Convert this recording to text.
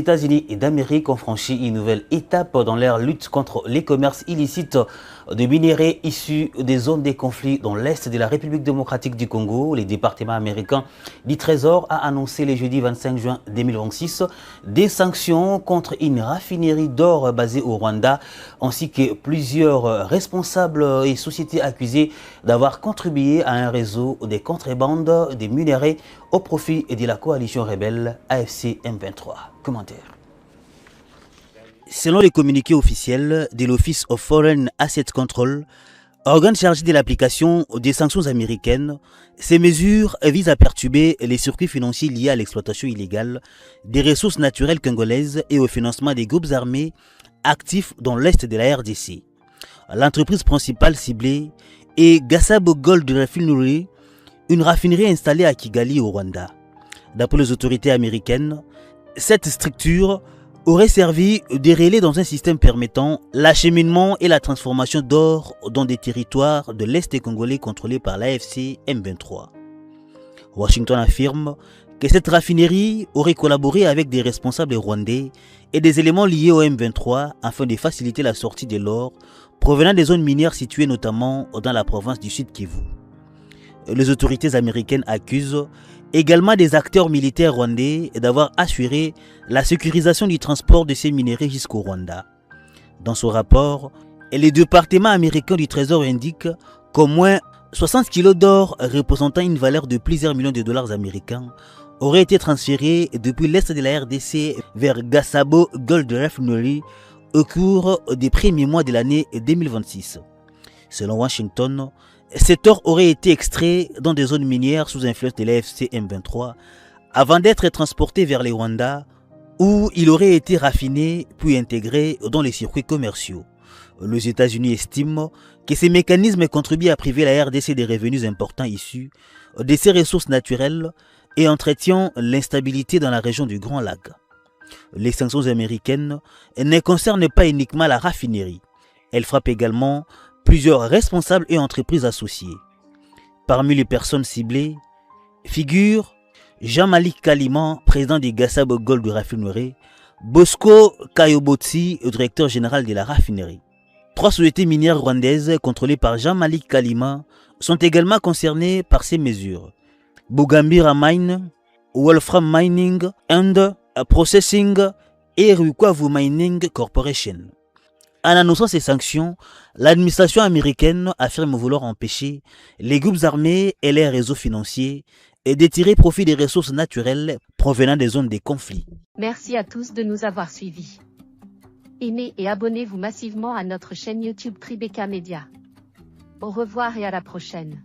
États-Unis d'Amérique ont franchi une nouvelle étape dans leur lutte contre les commerces illicites de minerais issus des zones des conflits dans l'Est de la République démocratique du Congo. Le département américain du Trésor a annoncé le jeudi 25 juin 2026 des sanctions contre une raffinerie d'or basée au Rwanda, ainsi que plusieurs responsables et sociétés accusées d'avoir contribué à un réseau de contrebandes de minerais au profit de la coalition rebelle AFC M23. Commentaire. Selon les communiqués officiels de l'Office of Foreign Asset Control, organe chargé de l'application des sanctions américaines, ces mesures visent à perturber les circuits financiers liés à l'exploitation illégale des ressources naturelles congolaises et au financement des groupes armés actifs dans l'Est de la RDC. L'entreprise principale ciblée est Gasabo Gold Refinery, une raffinerie installée à Kigali au Rwanda. D'après les autorités américaines, cette structure aurait servi de relais dans un système permettant l'acheminement et la transformation d'or dans des territoires de l'Est congolais contrôlés par l'AFC M23. Washington affirme que cette raffinerie aurait collaboré avec des responsables rwandais et des éléments liés au M23 afin de faciliter la sortie de l'or provenant des zones minières situées notamment dans la province du Sud Kivu. Les autorités américaines accusent également des acteurs militaires rwandais d'avoir assuré la sécurisation du transport de ces minerais jusqu'au Rwanda. Dans son rapport, le département américain du Trésor indique qu'au moins 60 kilos d'or représentant une valeur de plusieurs millions de dollars américains auraient été transférés depuis l'Est de la RDC vers Gasabo Gold Refinery au cours des premiers mois de l'année 2026. Selon Washington, cet or aurait été extrait dans des zones minières sous influence de l'AFC M23 avant d'être transporté vers le Rwanda où il aurait été raffiné puis intégré dans les circuits commerciaux. Les États-Unis estiment que ces mécanismes contribuent à priver la RDC des revenus importants issus de ses ressources naturelles et entretiennent l'instabilité dans la région du Grand Lac. Les sanctions américaines ne concernent pas uniquement la raffinerie. Elles frappent également plusieurs responsables et entreprises associées. Parmi les personnes ciblées figurent Jean-Malik Kalima, président des Gasabo Gold Refinery, Bosco Kayobotsi, directeur général de la raffinerie. 3 sociétés minières rwandaises contrôlées par Jean-Malik Kalima sont également concernées par ces mesures. Bugambira Mine, Wolfram Mining and Processing et Rukwavu Mining Corporation. En annonçant ces sanctions, l'administration américaine affirme vouloir empêcher les groupes armés et les réseaux financiers de tirer profit des ressources naturelles provenant des zones des conflits. Merci à tous de nous avoir suivis. Aimez et abonnez-vous massivement à notre chaîne YouTube Tribeca Media. Au revoir et à la prochaine.